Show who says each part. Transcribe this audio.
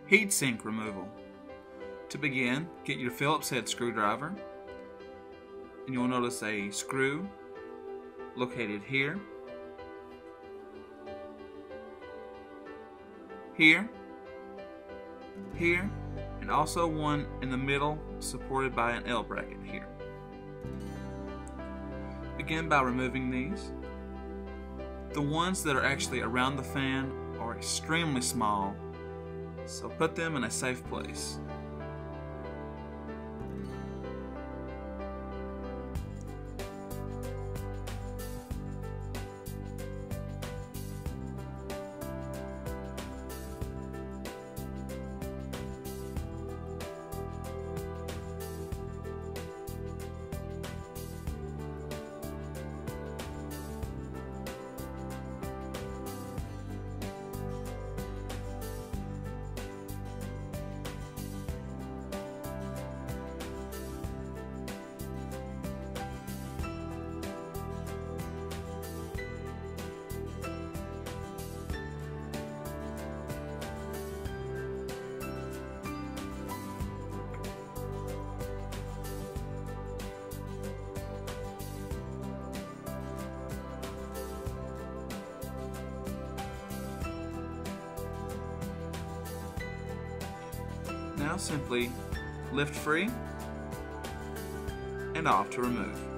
Speaker 1: Heatsink removal. To begin, get your Phillips head screwdriver, and you will notice a screw located here, here, here, and also one in the middle supported by an L bracket here. Begin by removing these. The ones that are actually around the fan are extremely small, so put them in a safe place. Now simply lift free and off to remove.